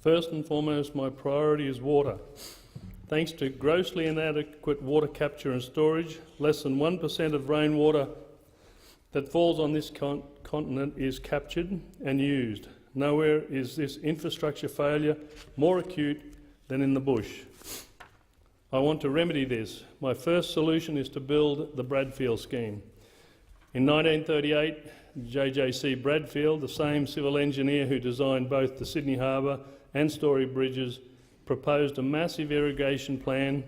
First and foremost, my priority is water. Thanks to grossly inadequate water capture and storage, less than 1% of rainwater that falls on this continent is captured and used. Nowhere is this infrastructure failure more acute than in the bush. I want to remedy this. My first solution is to build the Bradfield Scheme. In 1938, J.J.C. Bradfield, the same civil engineer who designed both the Sydney Harbour and Story bridges, proposed a massive irrigation plan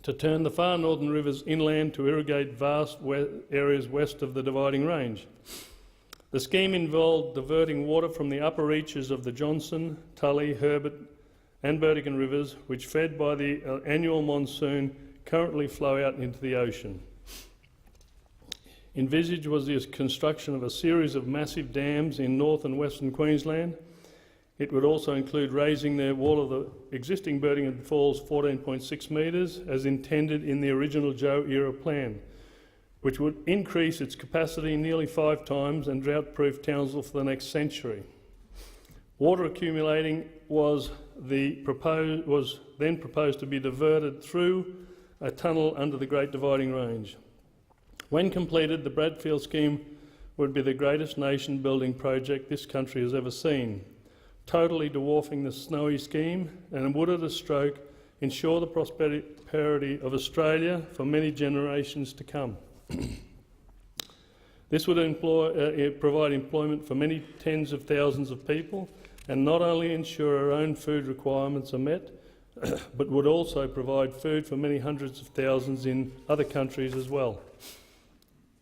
to turn the far northern rivers inland to irrigate vast areas west of the Dividing Range. The scheme involved diverting water from the upper reaches of the Johnson, Tully, Herbert and Burdekin rivers, which, fed by the annual monsoon, currently flow out into the ocean. Envisaged was the construction of a series of massive dams in north and western Queensland. It would also include raising the wall of the existing Burdekin Falls 14.6 metres, as intended in the original Joe-era plan, which would increase its capacity nearly 5 times and drought-proof Townsville for the next century. Water accumulating was then proposed to be diverted through a tunnel under the Great Dividing Range. When completed, the Bradfield Scheme would be the greatest nation-building project this country has ever seen, totally dwarfing the Snowy Scheme, and would at a stroke ensure the prosperity of Australia for many generations to come. This would provide employment for many tens of thousands of people, and not only ensure our own food requirements are met, but would also provide food for many hundreds of thousands in other countries as well.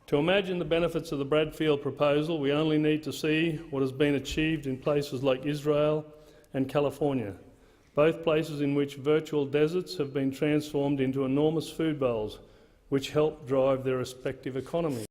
To imagine the benefits of the Bradfield proposal, we only need to see what has been achieved in places like Israel and California, both places in which virtual deserts have been transformed into enormous food bowls, which help drive their respective economies.